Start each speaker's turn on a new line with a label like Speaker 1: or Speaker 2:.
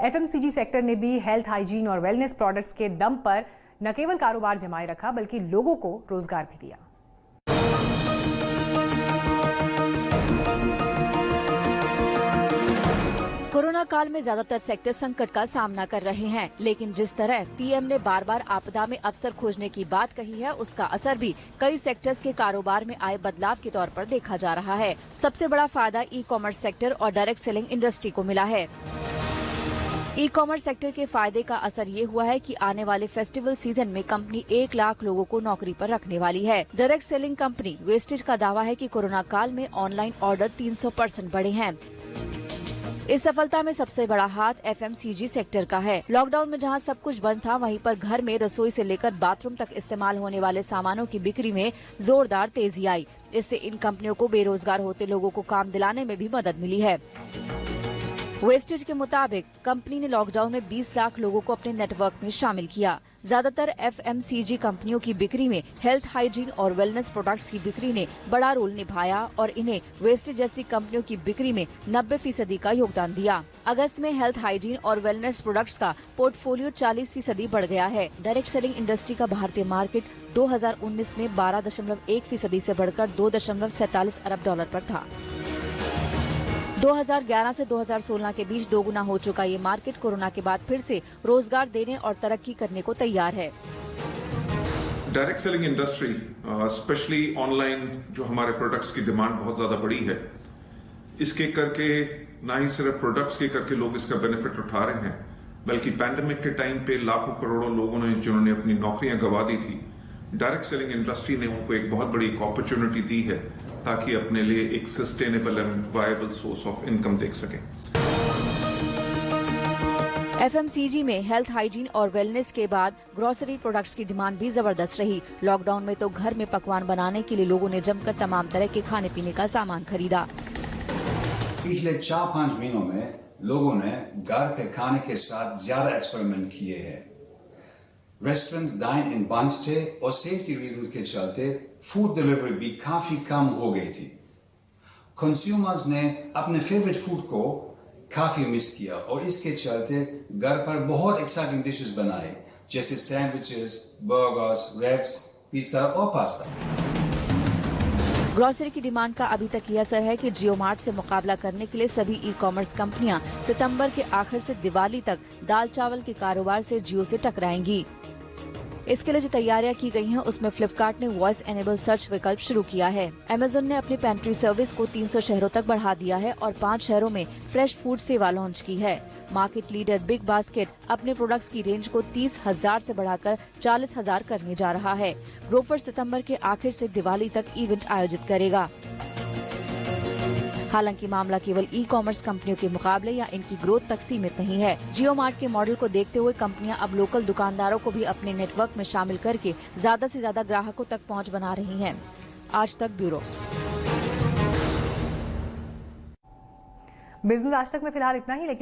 Speaker 1: FMCG sector ने भी health, hygiene और वेलनेस प्रोडक्ट्स के दम पर न केवल कारोबार जमाए रखा बल्कि लोगों को रोजगार भी दिया।
Speaker 2: कोरोना काल में ज्यादातर सेक्टर संकट का सामना कर रहे हैं, लेकिन जिस तरह पीएम ने बार बार आपदा में अवसर खोजने की बात कही है, उसका असर भी कई सेक्टर्स के कारोबार में आए बदलाव के तौर पर देखा जा रहा है। सबसे बड़ा फायदा ई कॉमर्स सेक्टर और डायरेक्ट सेलिंग इंडस्ट्री को मिला है। ई कॉमर्स सेक्टर के फायदे का असर ये हुआ है कि आने वाले फेस्टिवल सीजन में कंपनी 1 लाख लोगों को नौकरी पर रखने वाली है। डायरेक्ट सेलिंग कंपनी वेस्टेज का दावा है कि कोरोना काल में ऑनलाइन ऑर्डर 300% बढ़े हैं। इस सफलता में सबसे बड़ा हाथ एफएमसीजी सेक्टर का है। लॉकडाउन में जहां सब कुछ बंद था, वहीं पर घर में रसोई से लेकर बाथरूम तक इस्तेमाल होने वाले सामानों की बिक्री में जोरदार तेजी आई। इससे इन कंपनियों को बेरोजगार होते लोगों को काम दिलाने में भी मदद मिली है। वेस्टेज के मुताबिक कंपनी ने लॉकडाउन में 20 लाख लोगों को अपने नेटवर्क में शामिल किया। ज्यादातर एफएमसीजी कंपनियों की बिक्री में हेल्थ, हाइजीन और वेलनेस प्रोडक्ट्स की बिक्री ने बड़ा रोल निभाया और इन्हें वेस्टेज जैसी कंपनियों की बिक्री में 90% का योगदान दिया। अगस्त में हेल्थ, हाइजीन और वेलनेस प्रोडक्ट्स का पोर्टफोलियो 40% बढ़ गया है। डायरेक्ट सेलिंग इंडस्ट्री का भारतीय मार्केट 2019 में 12.1% से बढ़कर 2.47 अरब डॉलर पर था। 2011 से 2016 के बीच दोगुना हो चुका ये मार्केट कोरोना के बाद फिर से रोजगार देने और तरक्की करने को तैयार है।
Speaker 3: Direct selling industry specially online जो हमारे प्रोडक्ट्स की डिमांड बहुत ज्यादा बढ़ी है, इसके करके ना ही सिर्फ प्रोडक्ट्स के करके लोग इसका बेनिफिट उठा रहे हैं, बल्कि पैंडेमिक के टाइम पे लाखों करोड़ों लोगों ने जिन्होंने अपनी नौकरियां गंवा दी थी, डायरेक्ट सेलिंग इंडस्ट्री ने उनको एक बहुत बड़ी अपॉर्चुनिटी दी है ताकि अपने लिए एक sustainable and viable source of income देख सकें।
Speaker 2: एफएमसीजी में हेल्थ, हाइजीन और वेलनेस के बाद ग्रोसरी प्रोडक्ट्स की डिमांड भी जबरदस्त रही। लॉकडाउन में तो घर में पकवान बनाने के लिए लोगों ने जमकर तमाम तरह के खाने पीने का सामान खरीदा।
Speaker 4: पिछले 4-5 महीनों में लोगों ने घर के खाने के साथ ज्यादा एक्सपेरिमेंट किए हैं। रेस्टोरेंट्स डाइन इन बंद थे और सेफ्टी रीजंस के चलते फूड डिलीवरी भी काफी कम हो गई थी। कंज्यूमर्स ने अपने फेवरेट फूड को काफी मिस किया और इसके चलते घर पर बहुत एक्साइटिंग डिशेस बनाए, जैसे सैंडविचेस, बर्गर्स, रैप्स, पिज्जा और पास्ता।
Speaker 2: ग्रोसरी की डिमांड का अभी तक यह असर है कि जियो मार्ट से मुकाबला करने के लिए सभी ई कॉमर्स कंपनियां सितंबर के आखिर से दिवाली तक दाल चावल के कारोबार से जियो से टकराएंगी। इसके लिए जो तैयारियां की गई हैं, उसमें फ्लिपकार्ट ने वॉइस एनेबल सर्च विकल्प शुरू किया है। अमेजन ने अपनी पेंट्री सर्विस को 300 शहरों तक बढ़ा दिया है और 5 शहरों में फ्रेश फूड सेवा लॉन्च की है। मार्केट लीडर बिग बास्केट अपने प्रोडक्ट्स की रेंज को 30,000 से बढ़ाकर 40,000 करने जा रहा है। ग्रोफर सितंबर के आखिर से दिवाली तक इवेंट आयोजित करेगा। हालांकि मामला केवल ई कॉमर्स कंपनियों के मुकाबले या इनकी ग्रोथ तक सीमित नहीं है। जियो मार्ट के मॉडल को देखते हुए कंपनियां अब लोकल दुकानदारों को भी अपने नेटवर्क में शामिल करके ज्यादा से ज्यादा ग्राहकों तक पहुंच बना रही हैं। आज तक ब्यूरो।
Speaker 1: बिजनेस आज तक में फिलहाल इतना ही, लेकिन